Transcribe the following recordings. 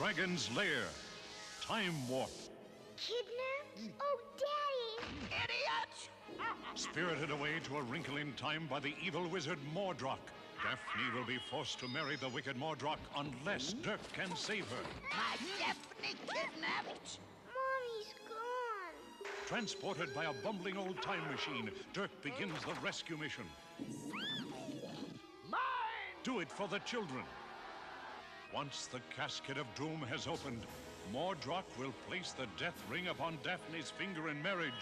Dragon's Lair. Time Warp. Kidnapped? Oh, Daddy! Idiot! Spirited away to a wrinkle in time by the evil wizard Mordroc. Daphne will be forced to marry the wicked Mordroc unless Dirk can save her. My Daphne kidnapped! Mommy's gone. Transported by a bumbling old time machine, Dirk begins the rescue mission. Mine! Do it for the children. Once the casket of doom has opened, Mordroc will place the death ring upon Daphne's finger in marriage,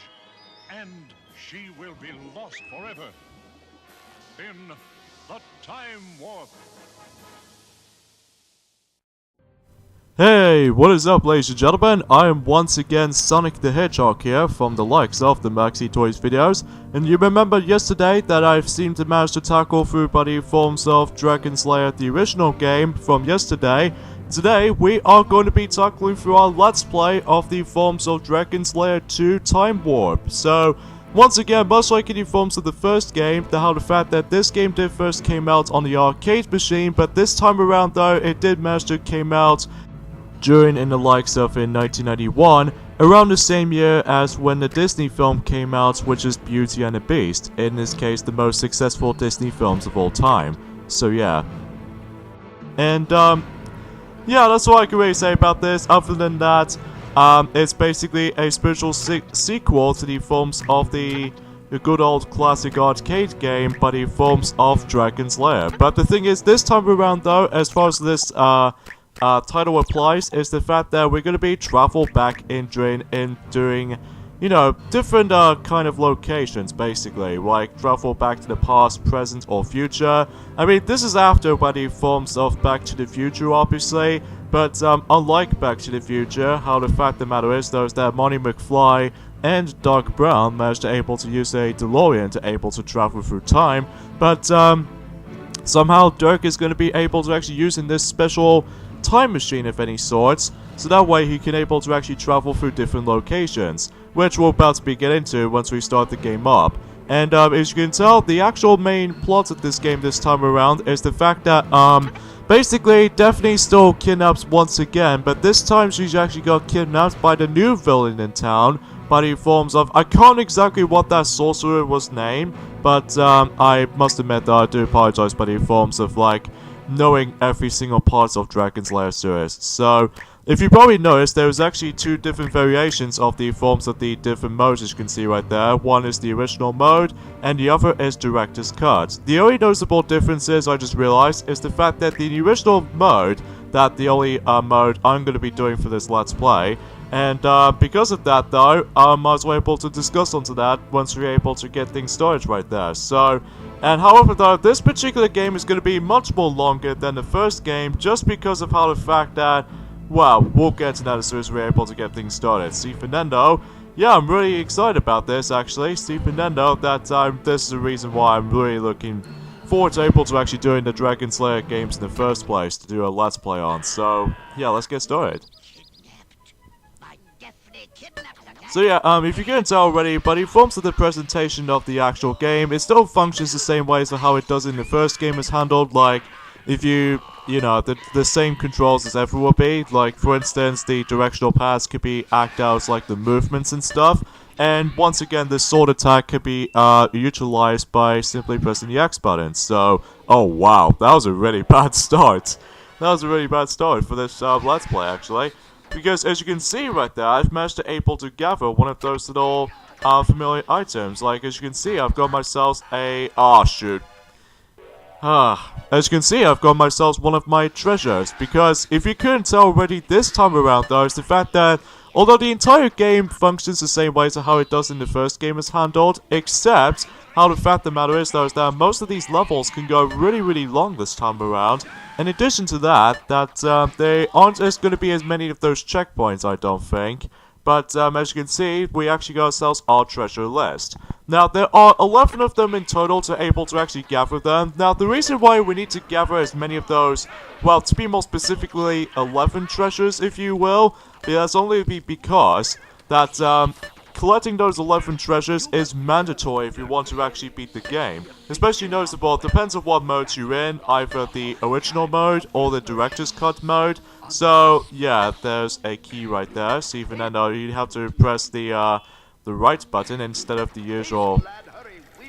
and she will be lost forever. In the Time Warp. Hey, what is up, ladies and gentlemen? I am once again Sonic the Hedgehog here from the likes of the Maxi Toys videos, and you remember yesterday that I've seemed to manage to tackle through buddy forms of Dragon's Lair, the original game from yesterday. Today, we are going to be tackling through our Let's Play of the forms of Dragon's Lair 2 Time Warp. So, once again, much like in the forms of the first game, the fact that this game did first came out on the arcade machine, but this time around though, it did manage to came out during in the likes of in 1991, around the same year as when the Disney film came out, which is Beauty and the Beast, in this case the most successful Disney films of all time. So yeah. And yeah, that's all I can really say about this. Other than that, it's basically a spiritual sequel to the forms of the good old classic arcade game, but the forms of Dragon's Lair. But the thing is, this time around though, as far as this title applies, is the fact that we're going to be travel back in during, you know, different kind of locations, basically, like travel back to the past, present, or future. I mean, this is after by the forms of Back to the Future, obviously, but unlike Back to the Future, how the fact of the matter is, though, is that Marty McFly and Doc Brown managed to able to use a DeLorean to able to travel through time, but somehow Dirk is going to be able to actually using this special time machine of any sorts, so that way he can able to actually travel through different locations, which we're about to get into once we start the game up. And as you can tell, the actual main plot of this game this time around is the fact that basically Daphne still kidnaps once again, but this time she's actually got kidnapped by the new villain in town, by the forms of, I can't exactly what that sorcerer was named, but I must admit that I do apologize by the forms of like knowing every single part of Dragon's Lair series. So, if you probably noticed, there's actually two different variations of the forms of the different modes, as you can see right there. One is the original mode, and the other is Director's Cut. The only noticeable difference is, I just realized, is the fact that the original mode, that the only mode I'm going to be doing for this Let's Play, and because of that though, I was able to discuss onto that once we're able to get things started right there. So, and however though, this particular game is going to be much more longer than the first game, just because of how the fact that, well, we'll get to that as soon as we're able to get things started. See, Fernando, yeah, I'm really excited about this actually. See, Fernando, that this is the reason why I'm really looking forward to able to actually doing the Dragon's Lair games in the first place to do a Let's Play on. So, yeah, let's get started. So yeah, if you can't tell already, but in forms of the presentation of the actual game, it still functions the same way as how it does in the first game is handled. Like, if you know, the same controls as ever will be. Like, for instance, the directional paths could be acted out like the movements and stuff. And once again, the sword attack could be utilized by simply pressing the X button. So, oh wow, that was a really bad start. That was a really bad start for this Let's Play, actually. Because as you can see right there, I've managed to able to gather one of those little familiar items. Like, as you can see, I've got myself a... Ah, shoot. As you can see, I've got myself one of my treasures. Because if you couldn't tell already this time around, though, is the fact that although the entire game functions the same way as how it does in the first game is handled, except how the fact of the matter is, though, is that most of these levels can go really long this time around. In addition to that, they aren't going to be as many of those checkpoints, I don't think. But as you can see, we actually got ourselves our treasure list. Now, there are 11 of them in total to able to actually gather them. Now, the reason why we need to gather as many of those, well, to be more specifically 11 treasures, if you will, that's only because that collecting those 11 treasures is mandatory if you want to actually beat the game. Especially noticeable, it depends on what mode you're in, either the original mode or the director's cut mode. So yeah, there's a key right there. So even then though, you have to press the right button instead of the usual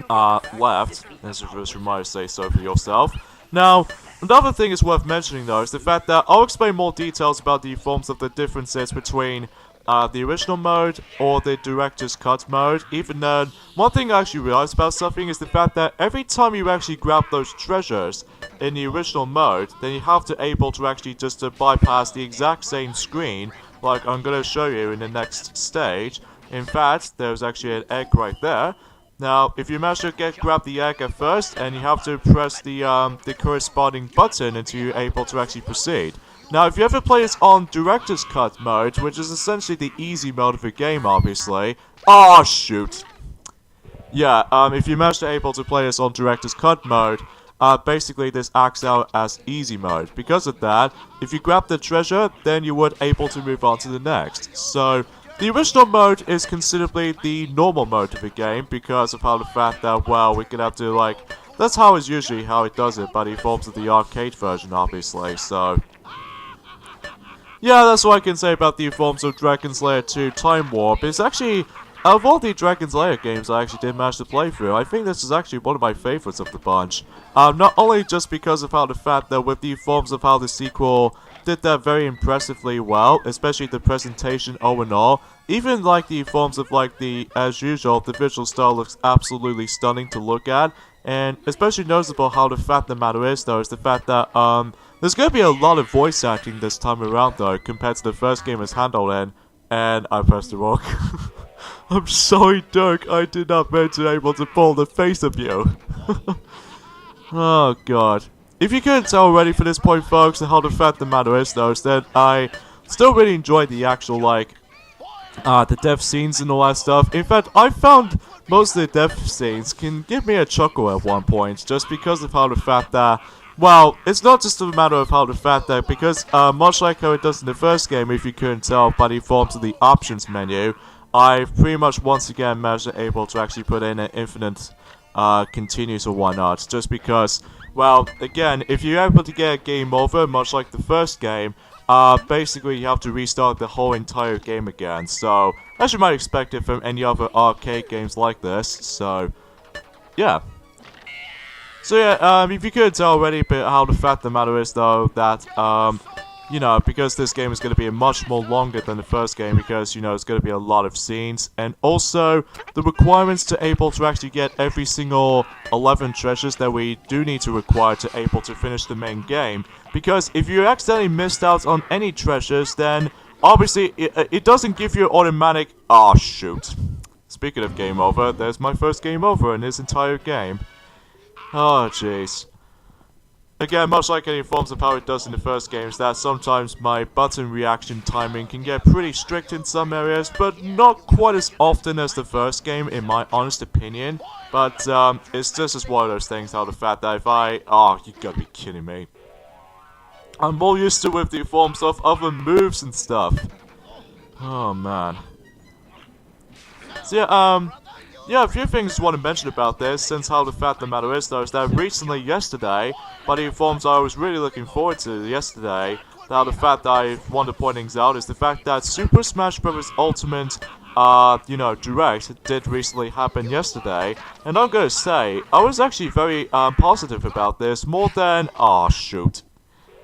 left, as you might say so for yourself. Now, another thing is worth mentioning though is the fact that I'll explain more details about the forms of the differences between the original mode or the director's cut mode. Even then, one thing I actually realized about something is the fact that every time you actually grab those treasures in the original mode, then you have to able to actually just bypass the exact same screen like I'm going to show you in the next stage. In fact, there's actually an egg right there. Now, if you manage to grab the egg at first, and you have to press the corresponding button until you're able to actually proceed. Now, if you ever play this on Director's Cut mode, which is essentially the easy mode of the game, obviously. Oh, shoot. Yeah, if you manage to able to play this on Director's Cut mode, basically this acts out as easy mode. Because of that, if you grab the treasure, then you would able to move on to the next. So, the original mode is considerably the normal mode of the game because of how the fact that, well, we can have to, like, that's how it's usually how it does it, but it forms of the arcade version, obviously, so. Yeah, that's what I can say about the forms of Dragon's Lair 2 Time Warp. It's actually, out of all the Dragon's Lair games I actually did manage to play through, I think this is actually one of my favorites of the bunch. Not only just because of how the fact that with the forms of how the sequel did that very impressively well, especially the presentation all in all. Even like the forms of like the, as usual, the visual style looks absolutely stunning to look at. And especially noticeable how the fact the matter is though, is the fact that there's going to be a lot of voice acting this time around though, compared to the first game as handled in. And I pressed the wrong. I'm sorry Dirk, I did not mean to be able to pull the face of you. Oh god. If you couldn't tell already for this point, folks, and how the fact the matter is, though, is that I still really enjoyed the actual, like, the death scenes and all that stuff. In fact, I found most of the death scenes can give me a chuckle at one point, just because of how the fact that, well, it's not just a matter of how the fact that, because, much like how it does in the first game, if you couldn't tell by the forms of the options menu, I've pretty much once again managed to able to actually put in an infinite, continuous or whatnot, just because. Well, again, if you're able to get a game over, much like the first game, basically you have to restart the whole entire game again. So, as you might expect it from any other arcade games like this, so, yeah. So yeah, if you couldn't tell already, but how the fact of the matter is though, that, you know, because this game is going to be much more longer than the first game, because, you know, it's going to be a lot of scenes, and also, the requirements to able to actually get every single 11 treasures that we do need to require to able to finish the main game, because if you accidentally missed out on any treasures, then, obviously, it doesn't give you automatic, oh shoot. Speaking of game over, there's my first game over in this entire game. Oh jeez. Again, much like any forms of how it does in the first games, that sometimes my button reaction timing can get pretty strict in some areas, but not quite as often as the first game, in my honest opinion. But, it's just as one of those things, how the fact that if oh, you gotta be kidding me. I'm more used to with the forms of other moves and stuff. Oh, man. So, yeah, a few things I want to mention about this, since how the fact of the matter is, though, is that recently, yesterday, by the forms I was really looking forward to yesterday, how the fact that I want to point things out is the fact that Super Smash Bros. Ultimate, you know, Direct did recently happen yesterday, and I'm gonna say, I was actually very, positive about this, more than, oh shoot.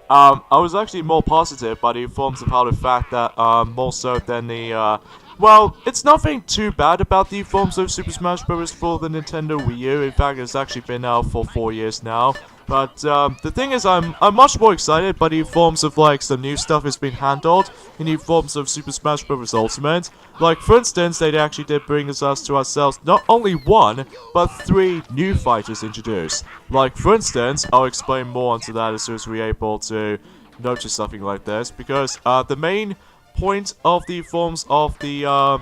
I was actually more positive by the forms of how the fact that, more so than the, well, it's nothing too bad about the forms of Super Smash Bros. For the Nintendo Wii U. In fact, it's actually been out for 4 years now. But, the thing is, I'm much more excited by the forms of, like, some new stuff has been handled in the forms of Super Smash Bros. Ultimate. Like, for instance, they actually did bring us to ourselves not only 1, but 3 new fighters introduced. Like, for instance, I'll explain more onto that as soon as we're able to notice something like this. Because, the main point of the forms of the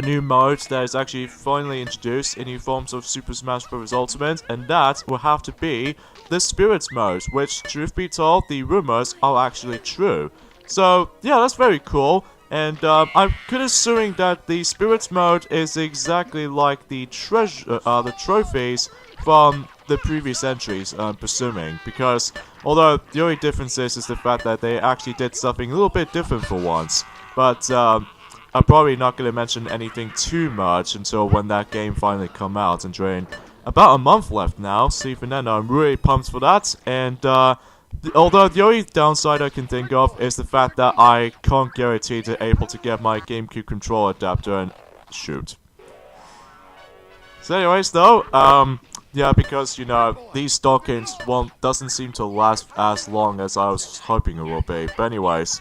new mode that is actually finally introduced in the forms of Super Smash Bros. Ultimate, and that will have to be the Spirits mode, which, truth be told, the rumors are actually true. So, yeah, that's very cool, And I'm assuming that the Spirits mode is exactly like the trophies from the previous entries, I'm presuming. Because, although the only difference is the fact that they actually did something a little bit different for once. But, I'm probably not going to mention anything too much until when that game finally come out and during about a month left now, so even then I'm really pumped for that, and although the only downside I can think of is the fact that I can't guarantee to able to get my GameCube controller adapter and shoot. So anyways though, yeah, because, you know, these stockings doesn't seem to last as long as I was hoping it will be, but anyways.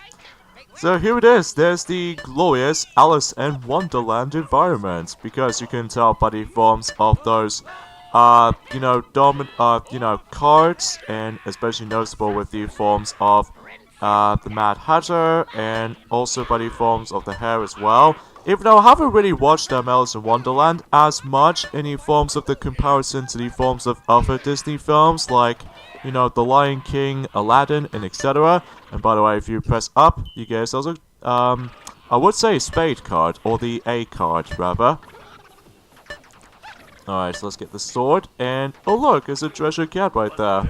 So here it is, there's the glorious Alice in Wonderland environment, because you can tell by the forms of those, you know, cards, and especially noticeable with the forms of, the Mad Hatter, and also by the forms of the hair as well. Even though I haven't really watched Alice in Wonderland as much in the forms of the comparison to the forms of other Disney films, like, you know, The Lion King, Aladdin, and etc. And by the way, if you press up, you get yourselves a, I would say spade card, or the A card, rather. Alright, so let's get the sword, and oh look, there's a treasure cat right there.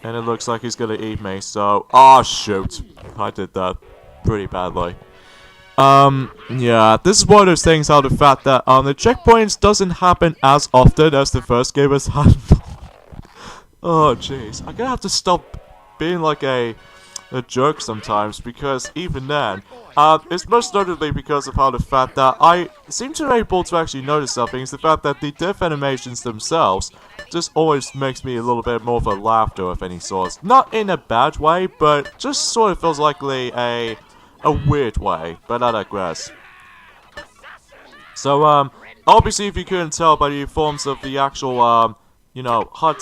And it looks like he's gonna eat me, so, oh shoot, I did that pretty badly. Yeah, this is one of those things how the fact that, the checkpoints doesn't happen as often as the first game has had. Oh jeez, I'm gonna have to stop being like a jerk sometimes, because even then, it's most notably because of how the fact that I seem to be able to actually notice something is the fact that the death animations themselves just always makes me a little bit more of a laughter of any sort. Not in a bad way, but just sort of feels like a weird way, but I digress. So, obviously if you couldn't tell by the forms of the actual, you know, HUD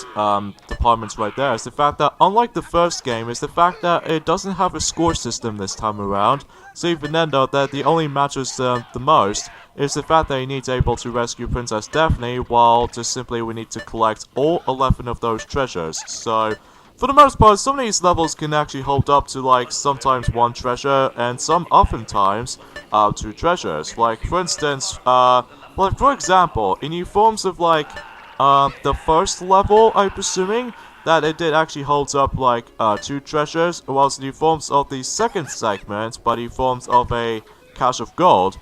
departments right there, is the fact that, unlike the first game, is the fact that it doesn't have a score system this time around. So even then though, that the only matters the most is the fact that you need to able to rescue Princess Daphne, while just simply we need to collect all 11 of those treasures. So, for the most part, some of these levels can actually hold up to, like, sometimes one treasure, and some oftentimes, 2 treasures. Like, for instance, like, for example, in the forms of, like, the first level, I'm presuming that it did actually hold up like 2 treasures, whilst in the forms of the second segment, by the forms of a cache of gold,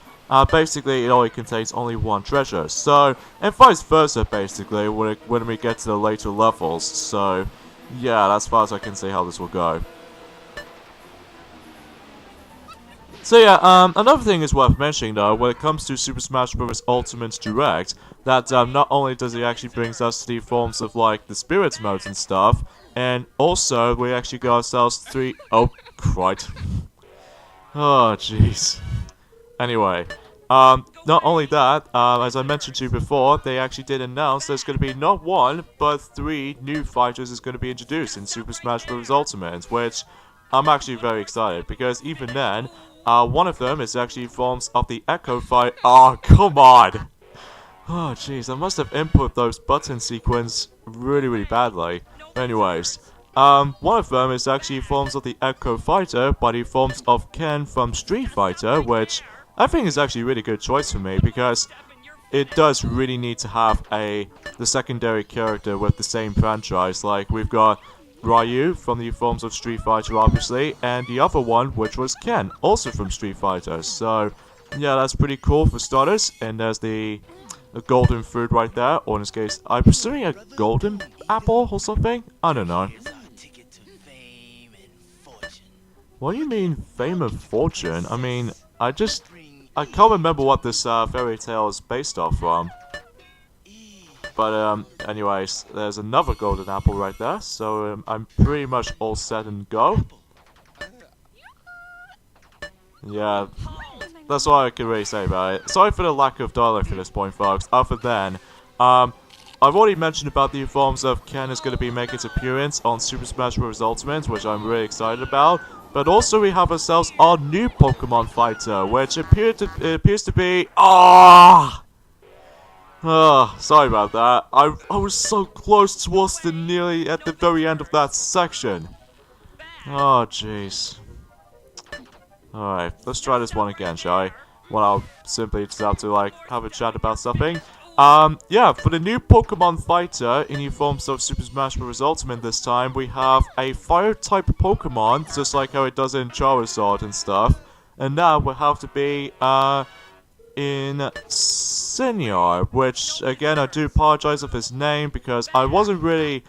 basically it only contains only 1 treasure. So, and vice versa basically when we get to the later levels. So, yeah, that's as far as I can see how this will go. So yeah, another thing is worth mentioning though, when it comes to Super Smash Bros. Ultimate Direct, that not only does it actually brings us to the forms of like the Spirits modes and stuff, and also we actually got ourselves 3, oh, crud. Oh, jeez. Anyway, not only that, as I mentioned to you before, they actually did announce there's going to be not 1, but 3 new fighters is going to be introduced in Super Smash Bros. Ultimate, which I'm actually very excited, because even then, one of them is actually forms of the Echo fight. Oh, come on! Oh, jeez, I must have input those button sequence really badly. Anyways, one of them is actually forms of the Echo Fighter by the forms of Ken from Street Fighter, which I think is actually a really good choice for me, because it does really need to have the secondary character with the same franchise. Like, we've got Ryu from the forms of Street Fighter, obviously, and the other one, which was Ken, also from Street Fighter. So, yeah, that's pretty cool for starters. And there's the golden fruit right there, or in this case, I'm presuming a golden apple or something? I don't know. What do you mean, fame and fortune? I mean, I can't remember what this fairy tale is based off from. But, anyways, there's another golden apple right there, so I'm pretty much all set and go. Yeah, that's all I can really say about it. Sorry for the lack of dialogue at this point, folks. Other than, I've already mentioned about the forms of Ken is going to be making its appearance on Super Smash Bros. Ultimate, which I'm really excited about. But also we have ourselves our new Pokemon fighter, which appears to be... Oh, sorry about that. I was so close towards nearly at the very end of that section. Oh, jeez. Alright, let's try this one again, shall we? Well, I'll simply just have to, like, have a chat about something. Yeah, for the new Pokemon fighter in new forms of Super Smash Bros. Ultimate this time, we have a fire-type Pokemon, just like how it does in Charizard and stuff. And now will have to be, in Senior, which, again, I do apologize of his name, because I wasn't really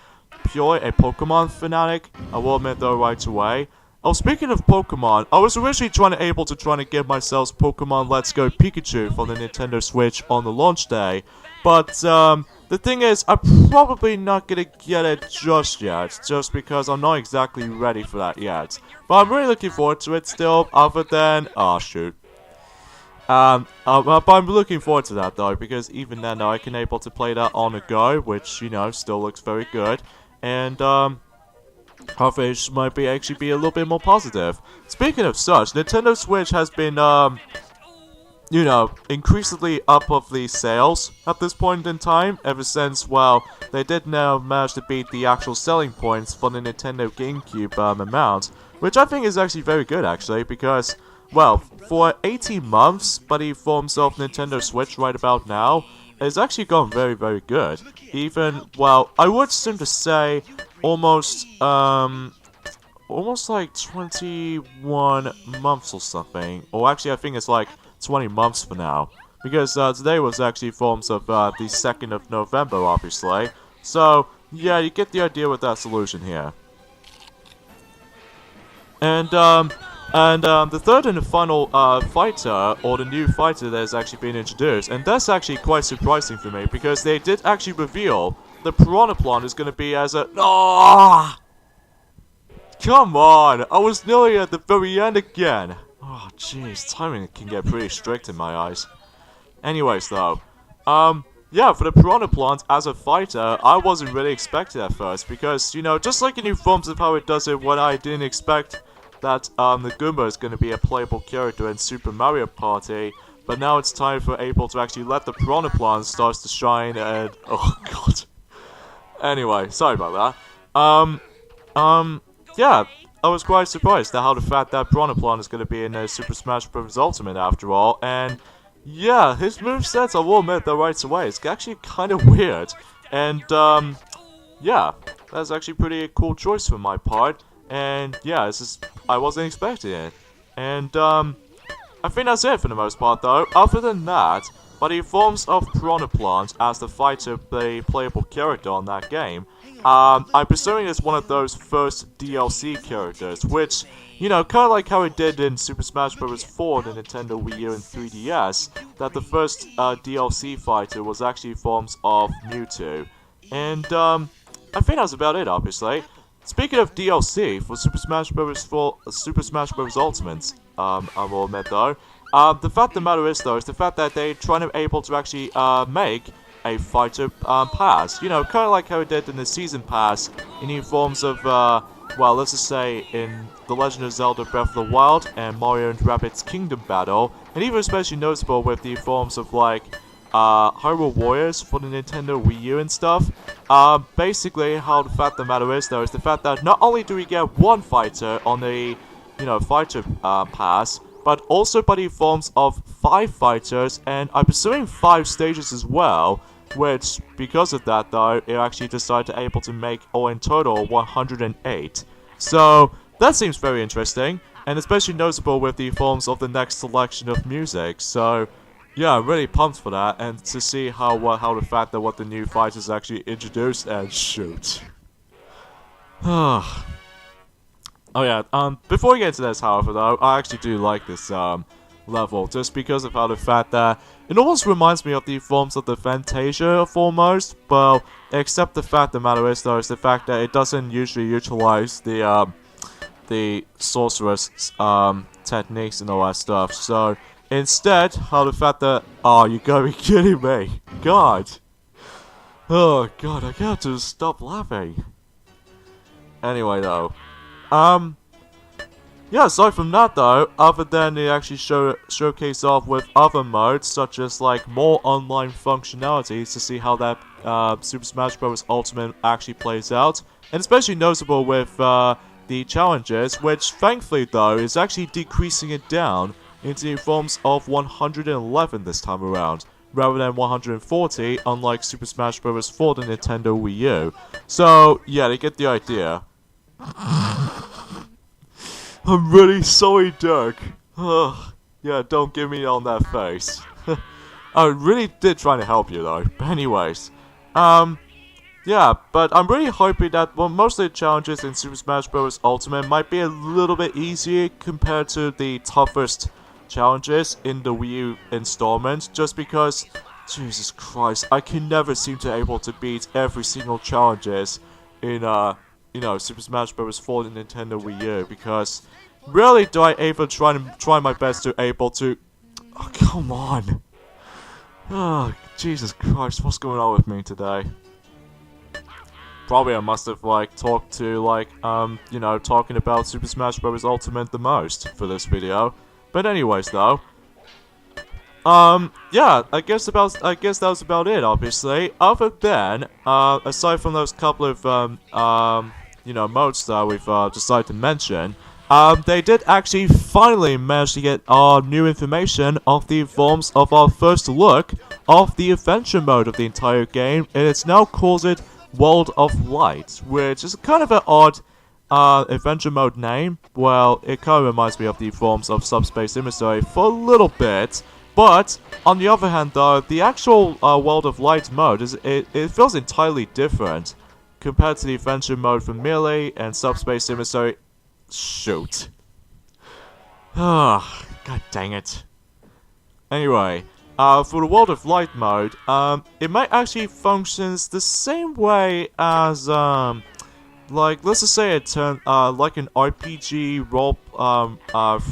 pure a Pokemon fanatic, I will admit though right away. Oh, speaking of Pokemon, I was originally trying to give myself Pokemon Let's Go Pikachu for the Nintendo Switch on the launch day, but the thing is, I'm probably not gonna get it just yet, just because I'm not exactly ready for that yet. But I'm really looking forward to it still, other than, oh shoot. But I'm looking forward to that though, because even then I can able to play that on the go, which, you know, still looks very good, and hopefully it might actually be a little bit more positive. Speaking of such, Nintendo Switch has been, you know, increasingly up of the sales at this point in time, ever since, well, they did now manage to beat the actual selling points for the Nintendo GameCube amount, which I think is actually very good, actually, because, well, for 18 months, by the forms of Nintendo Switch right about now, it's actually gone very, very good. Even, well, I would seem to say almost like 21 months or something. Or actually, I think it's like 20 months for now. Because today was actually forms of the 2nd of November, obviously. So, yeah, you get the idea with that solution here. And the third and the final fighter, or the new fighter that has actually been introduced, and that's actually quite surprising for me, because they did actually reveal the Piranha Plant is going to be as a... Oh! Come on! I was nearly at the very end again! Oh, jeez, timing can get pretty strict in my eyes. Anyways, though, yeah, for the Piranha Plant as a fighter, I wasn't really expecting at first, because, you know, just like in new forms of how it does it, when I didn't expect that the Goomba is going to be a playable character in Super Mario Party, but now it's time for April to actually let the Piranha Plant start to shine, and oh god. Anyway, sorry about that. Yeah, I was quite surprised at how the fact that Piranha Plant is going to be in Super Smash Bros. Ultimate after all, and yeah, his movesets, I will admit, they're right away. It's actually kind of weird, and yeah, that's actually pretty cool choice for my part. And yeah, it's just, I wasn't expecting it. And I think that's it for the most part though. Other than that, by the forms of Piranha Plant as the fighter, the playable character on that game, I'm presuming it's one of those first DLC characters, which, you know, kind of like how it did in Super Smash Bros. 4 on the Nintendo Wii U and 3DS, that the first DLC fighter was actually forms of Mewtwo. And I think that's about it, obviously. Speaking of DLC for Super Smash Bros. Ultimate, I will admit though, the fact of the matter is though, is the fact that they're trying to able to actually make a fighter pass. You know, kind of like how it did in the season pass in new forms of, well, let's just say in The Legend of Zelda Breath of the Wild and Mario and Rabbids Kingdom Battle, and even especially noticeable with the forms of like Hyrule Warriors for the Nintendo Wii U and stuff. Basically, how the fact of the matter is though, is the fact that not only do we get one fighter on the, you know, fighter pass, but also by the forms of 5 fighters, and I'm pursuing 5 stages as well, which, because of that though, it actually decided to able to make, or in total, 108. So, that seems very interesting, and especially noticeable with the forms of the next selection of music, so yeah, I'm really pumped for that, and to see how the fact that what the new fighters actually introduced, and shoot. Oh yeah, before we get into this, however, though, I actually do like this, level, just because of how the fact that it almost reminds me of the forms of the Fantasia foremost, well, except the fact the matter is, though, is the fact that it doesn't usually utilize the sorceress, techniques and all that stuff, so instead, how the fact that, oh, you gotta be kidding me, god, oh god, I got to stop laughing. Anyway, though, yeah, aside from that though, other than they actually showcase off with other modes, such as like more online functionalities to see how that Super Smash Bros. Ultimate actually plays out, and especially noticeable with the the challenges, which thankfully though is actually decreasing it down into the forms of 111 this time around, rather than 140, unlike Super Smash Bros. For the Nintendo Wii U. So yeah, they get the idea. I'm really sorry, Dirk. Ugh. Yeah, don't give me on that face. I really did try to help you though. But anyways, yeah, but I'm really hoping that most of the challenges in Super Smash Bros. Ultimate might be a little bit easier compared to the toughest challenges in the Wii U installment, just because, Jesus Christ, I can never seem to able to beat every single challenges in, you know, Super Smash Bros. For the Nintendo Wii U, because rarely do I ever try my best to able to... Oh, come on. Oh, Jesus Christ, what's going on with me today? Probably I must have, like, talked to, like, you know, talking about Super Smash Bros. Ultimate the most for this video. But anyways, though, yeah, I guess that was about it, obviously. Other than, aside from those couple of, you know, modes that we've, decided to mention, they did actually finally manage to get our new information of the forms of our first look of the adventure mode of the entire game, and it's now called it World of Light, which is kind of an odd adventure mode name. Well, it kind of reminds me of the forms of Subspace Emissary for a little bit, but on the other hand though, the actual World of Light mode, it feels entirely different compared to the adventure mode for Melee and Subspace Emissary. Shoot. Ah, god dang it. Anyway, for the World of Light mode, it might actually functions the same way as, like, let's just say like an RPG role,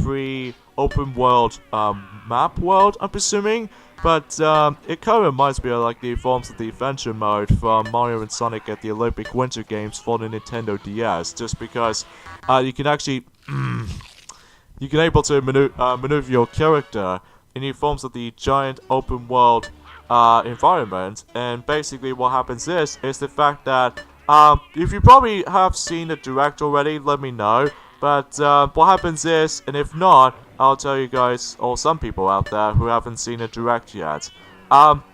free open world, map world, I'm presuming. But, it kind of reminds me of, like, the forms of the adventure mode from Mario and Sonic at the Olympic Winter Games for the Nintendo DS, just because, you can actually, you can able to maneuver your character in the forms of the giant open world, environment, and basically what happens is the fact that, if you probably have seen the Direct already, let me know. But, what happens is, and if not, I'll tell you guys, or some people out there who haven't seen a Direct yet.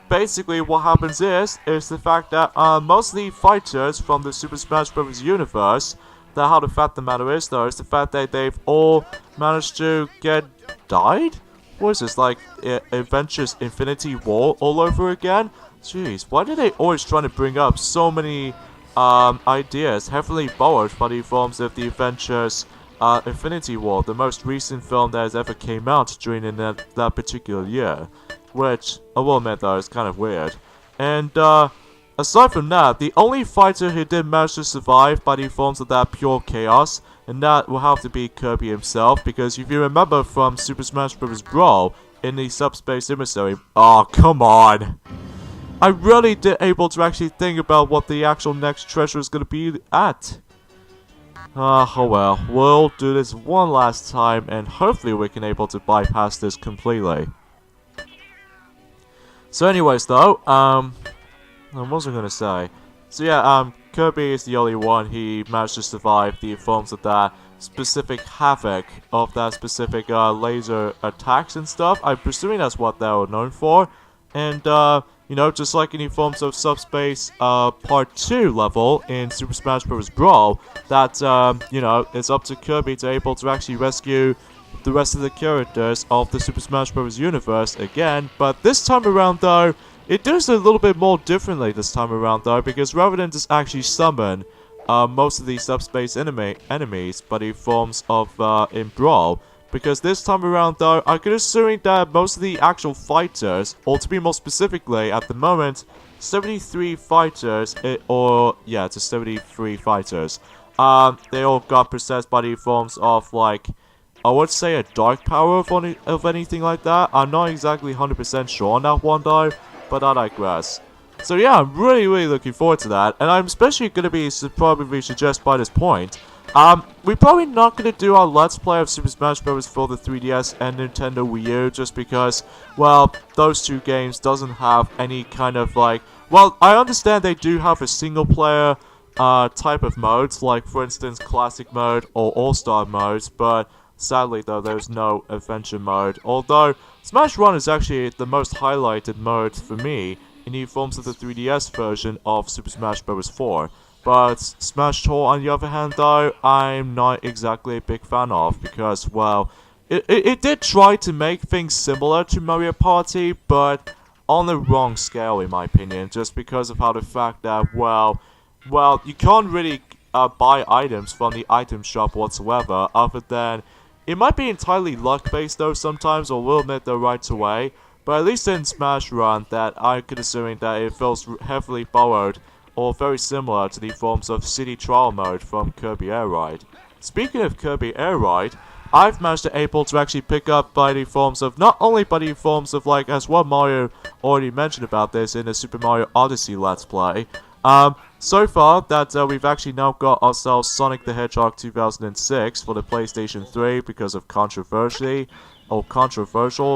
Basically what happens is the fact that, most of the fighters from the Super Smash Bros. Universe, how the fact the matter is though, is the fact that they've all managed to get died? What is this, like, Adventures Infinity War all over again? Jeez, why do they always try to bring up so many ideas heavily borrowed by the forms of the Adventures Infinity War, the most recent film that has ever came out during that particular year, which I will admit though is kind of weird. And aside from that, the only fighter who did manage to survive by the forms of that pure chaos, and that will have to be Kirby himself, because if you remember from Super Smash Bros. Brawl in the Subspace Emissary, oh come on! I really did able to actually think about what the actual next treasure is going to be at. Oh well, we'll do this one last time, and hopefully we can able to bypass this completely. So anyways though, what was I going to say? So yeah, Kirby is the only one he managed to survive the forms of that specific havoc of that specific laser attacks and stuff. I'm presuming that's what they were known for. And you know, just like any forms of Subspace Part 2 level in Super Smash Bros. Brawl, that, you know, it's up to Kirby to able to actually rescue the rest of the characters of the Super Smash Bros. Universe again. But this time around, though, it does a little bit more differently this time around, though, because rather than just actually summon most of these Subspace enemies, but he forms of in Brawl, because this time around though, I could assume that most of the actual fighters, or to be more specifically, at the moment, 73 fighters, or yeah, just 73 fighters, they all got possessed by the forms of, like, I would say a dark power of anything like that. I'm not exactly 100% sure on that one though, but I digress. So yeah, I'm really looking forward to that, and I'm especially going to be probably suggest by this point, we're probably not going to do our Let's Play of Super Smash Bros. For the 3DS and Nintendo Wii U, just because, well, those two games doesn't have any kind of, like, well, I understand they do have a single player type of modes, like for instance Classic mode or All-Star mode, but sadly though there's no Adventure mode, although Smash Run is actually the most highlighted mode for me in the forms of the 3DS version of Super Smash Bros. 4. But Smash Tour, on the other hand, though, I'm not exactly a big fan of, because, well, it did try to make things similar to Mario Party, but on the wrong scale, in my opinion, just because of how the fact that, well, you can't really buy items from the item shop whatsoever, other than, it might be entirely luck-based, though, sometimes, or will admit the right away, but at least in Smash Run, that I could assume that it feels heavily borrowed or very similar to the forms of City Trial mode from Kirby Air Ride. Speaking of Kirby Air Ride, I've managed to able to actually pick up by the forms of, not only by the forms of like, as what Mario already mentioned about this in the Super Mario Odyssey Let's Play, so far that we've actually now got ourselves Sonic the Hedgehog 2006 for the PlayStation 3 because of controversial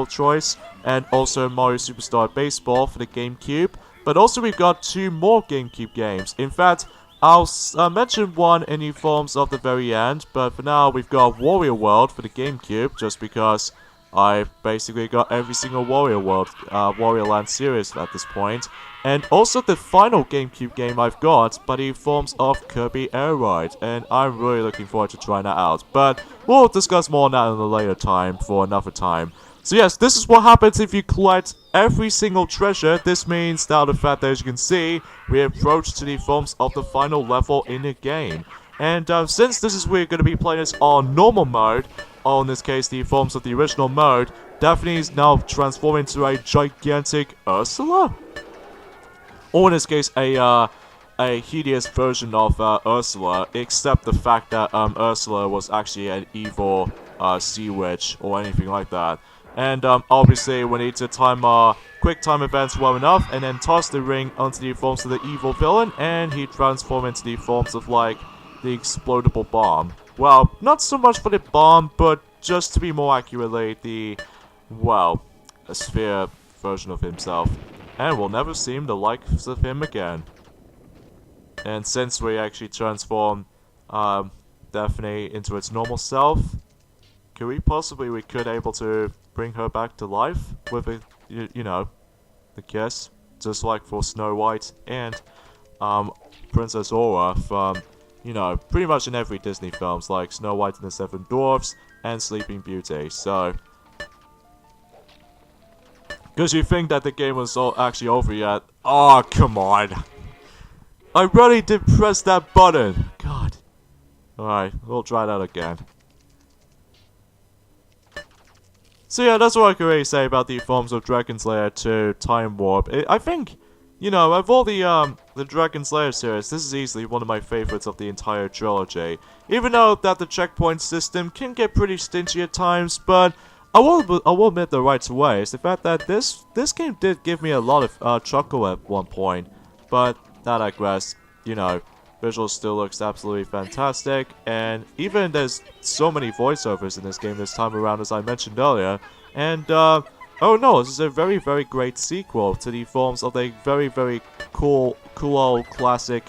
choice, and also Mario Superstar Baseball for the GameCube. But also we've got 2 more GameCube games. In fact, I'll mention one in the forms of the very end, but for now we've got Wario World for the GameCube, just because I've basically got every single Wario World, Wario Land series at this point. And also the final GameCube game I've got by the forms of Kirby Air Ride, and I'm really looking forward to trying that out. But we'll discuss more on that in a later time, for another time. So yes, this is what happens if you collect every single treasure. This means that the fact that, as you can see, we approach to the forms of the final level in the game. And since this is we're going to be playing this on normal mode, or in this case the forms of the original mode, Daphne is now transformed into a gigantic Ursula? Or in this case a hideous version of Ursula, except the fact that Ursula was actually an evil sea witch or anything like that. And obviously we need to time our quick time events well enough and then toss the ring onto the forms of the evil villain, and he transforms into the forms of like the explodable bomb. Well, not so much for the bomb, but just to be more accurately the, well, a sphere version of himself. And we'll never see the likes of him again. And since we actually transform Daphne into its normal self, could we could able to bring her back to life with a, you know, the kiss, just like for Snow White and Princess Aura from, you know, pretty much in every Disney films, like Snow White and the Seven Dwarfs and Sleeping Beauty. So, because you think that the game was actually over yet? Oh, come on! I really did press that button. God. Alright, we'll try that again. So yeah, that's what I can really say about the forms of Dragon's Lair 2 Time Warp. I think, you know, of all the Dragon's Lair series, this is easily one of my favorites of the entire trilogy. Even though that the checkpoint system can get pretty stingy at times, but I will admit the right way is the fact that this game did give me a lot of chuckle at one point. But that I digress. You know, visual still looks absolutely fantastic, and even there's so many voiceovers in this game this time around, as I mentioned earlier. And oh no, this is a very, very great sequel to the forms of a very, very cool old classic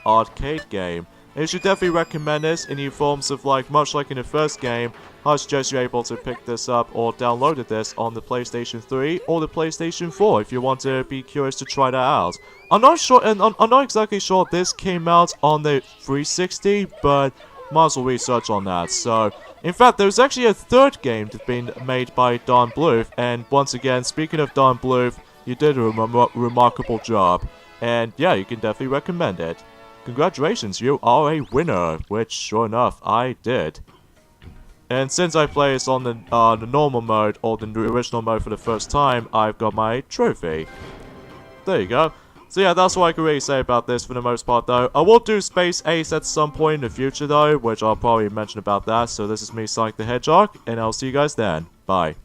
arcade game. And you should definitely recommend this in the forms of, like, much like in the first game, I suggest you're able to pick this up or download this on the PlayStation 3 or the PlayStation 4 if you want to be curious to try that out. I'm not sure, and I'm not exactly sure this came out on the 360, but might as well research on that. So, in fact, there's actually a third game that's been made by Don Bluth, and once again, speaking of Don Bluth, you did a remarkable job, and yeah, you can definitely recommend it. Congratulations, you are a winner, which, sure enough, I did. And since I played this on the normal mode, or the original mode for the first time, I've got my trophy. There you go. So yeah, that's what I can really say about this for the most part, though. I will do Space Ace at some point in the future, though, which I'll probably mention about that. So this is me, Sonic the Hedgehog, and I'll see you guys then. Bye.